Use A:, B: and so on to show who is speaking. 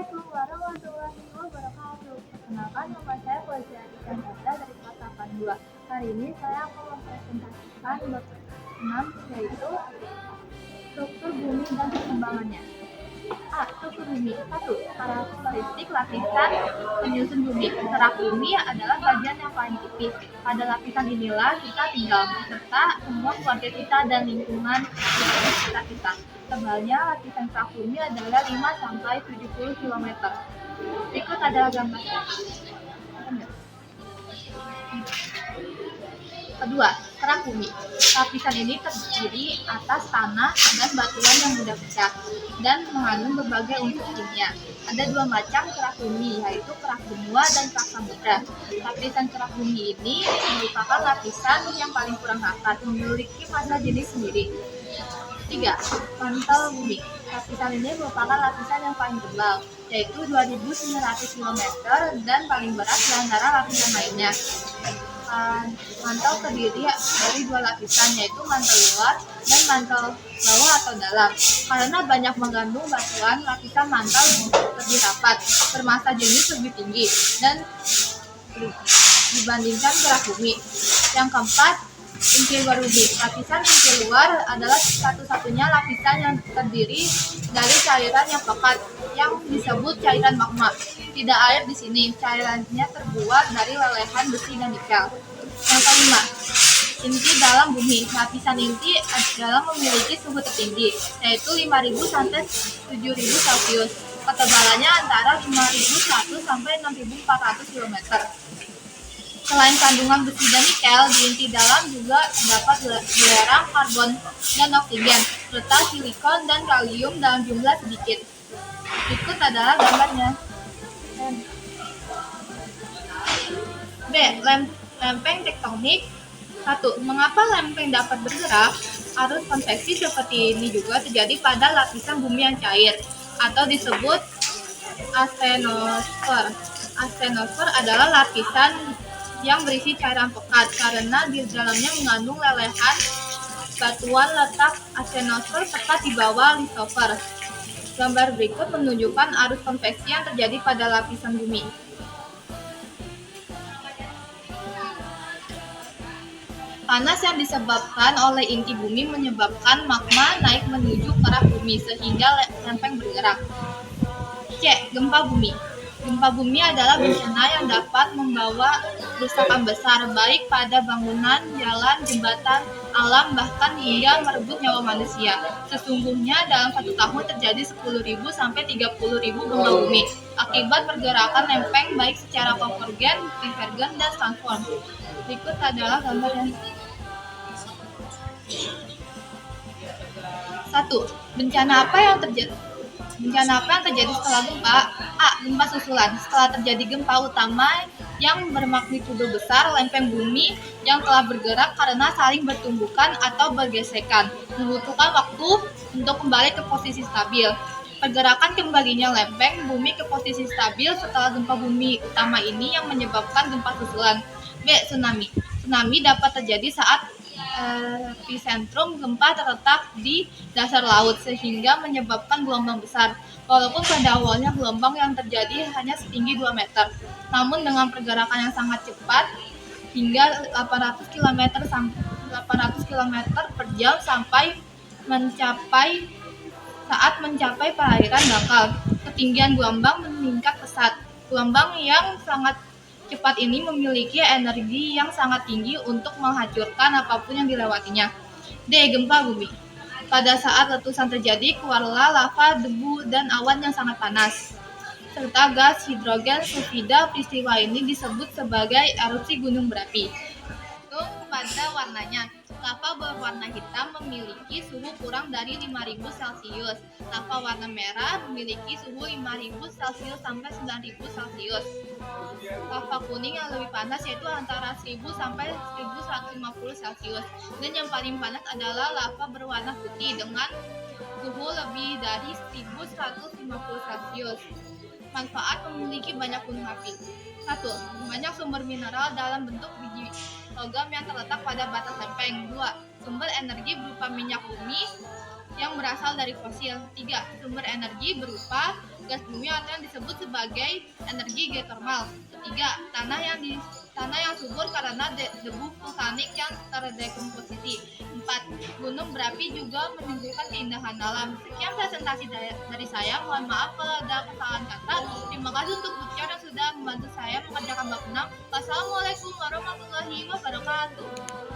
A: Assalamualaikum warahmatullahi wabarakatuh. Perkenalkan, nama saya Fauziah Aditya dari kelas 82. Hari ini saya akan mempresentasikan bab 6, yaitu struktur bumi dan perkembangannya. A. Struktur bumi. 1. Karakteristik lapisan penyusun bumi. Kerak bumi adalah bagian yang paling tipis. Pada lapisan inilah kita tinggal, beserta semua keluarga kita dan lingkungan di sekitar kita. Tebalnya lapisan kerak bumi adalah 5-70 km. Berikut adalah gambarnya. Kedua, kerak bumi. Lapisan ini terdiri atas tanah dan batuan yang mudah pecah dan mengandung berbagai unsur kimia. Ada dua macam kerak bumi, yaitu kerak benua dan kerak samudra. Lapisan kerak bumi ini merupakan lapisan yang paling kurang rapat, memiliki massa jenis sendiri. 3. Mantel bumi. Lapisan ini merupakan lapisan yang paling tebal, yaitu 2.900 km dan paling berat di antara lapisan lainnya. Mantel terdiri dari dua lapisan, yaitu mantel luar dan mantel bawah atau dalam. Karena banyak mengandung batuan, lapisan mantel lebih rapat, bermassa jenis lebih tinggi dan dibandingkan kerak bumi. Yang keempat, inti luar bumi. Lapisan inti luar adalah satu-satunya lapisan yang terdiri dari cairan yang pekat yang disebut cairan magma. Tidak air di sini, cairannya terbuat dari lelehan besi dan nikel. Yang kelima, inti dalam bumi. Lapisan inti dalam memiliki suhu tertinggi, yaitu 5.000 sampai 7.000 Celcius. Ketebalannya antara 5.100 sampai 6.400 km. Selain kandungan besi dan nikel, di inti dalam juga terdapat belerang, karbon, dan oksigen, serta silikon dan kalium dalam jumlah sedikit. Berikut adalah gambarnya. B. Lempeng tektonik. 1. Mengapa lempeng dapat bergerak? Arus konveksi seperti ini juga terjadi pada lapisan bumi yang cair, atau disebut astenosfer. Astenosfer adalah lapisan yang berisi cairan pekat karena di dalamnya mengandung lelehan batuan. Letak astenosfer tepat di bawah litosfer. Gambar berikut menunjukkan arus konveksi yang terjadi pada lapisan bumi. Panas yang disebabkan oleh inti bumi menyebabkan magma naik menuju kerak bumi sehingga lempeng bergerak. C. Gempa bumi. Gempa bumi adalah bencana yang dapat membawa kerusakan besar, baik pada bangunan, jalan, jembatan, alam, bahkan hingga merebut nyawa manusia. Sesungguhnya dalam satu tahun terjadi 10.000 sampai 30.000 gempa bumi akibat pergerakan lempeng baik secara konvergen, divergen, dan transform. Berikut adalah gambarnya. 1. Bencana apa yang terjadi setelah gempa? A. Gempa susulan. Setelah terjadi gempa utama yang bermagnitudo besar, lempeng bumi yang telah bergerak karena saling bertumbukan atau bergesekan membutuhkan waktu untuk kembali ke posisi stabil. Pergerakan kembalinya lempeng bumi ke posisi stabil setelah gempa bumi utama ini yang menyebabkan gempa susulan. B. Tsunami. Tsunami dapat terjadi saat epicentrum gempa terletak di dasar laut sehingga menyebabkan gelombang besar. Walaupun pada awalnya gelombang yang terjadi hanya setinggi 2 meter, namun dengan pergerakan yang sangat cepat hingga 800 km per jam sampai saat mencapai perairan dangkal, ketinggian gelombang meningkat pesat. Gelombang yang sangat cepat ini memiliki energi yang sangat tinggi untuk menghancurkan apapun yang dilewatinya. D. Gempa bumi. Pada saat letusan terjadi, keluarlah lava, debu, dan awan yang sangat panas, serta gas hidrogen sulfida. Peristiwa ini disebut sebagai erupsi gunung berapi. Pada warnanya, lava berwarna hitam memiliki suhu kurang dari 5.000 Celcius. Lava warna merah memiliki suhu 5.000 Celcius sampai 9.000 Celcius. Lava kuning yang lebih panas yaitu antara 1.000 sampai 1.150 Celcius. Dan yang paling panas adalah lava berwarna putih dengan suhu lebih dari 1.150 Celcius. Manfaat memiliki banyak gunung api. 1. Banyak sumber mineral dalam bentuk biji logam yang terletak pada batas lempeng. 2. Sumber energi berupa minyak bumi yang berasal dari fosil. 3. Sumber energi berupa gas bumi atau yang disebut sebagai energi geotermal. Ketiga, tanah yang subur karena debu vulkanik yang terdekomposisi. 4. Gunung berapi juga menimbulkan keindahan alam. Sekian presentasi dari saya. Mohon maaf kalau ada kesalahan kata. Terima kasih untuk Bu Cia yang sudah membantu saya mengerjakan bab 6. Wassalamualaikum warahmatullahi wabarakatuh.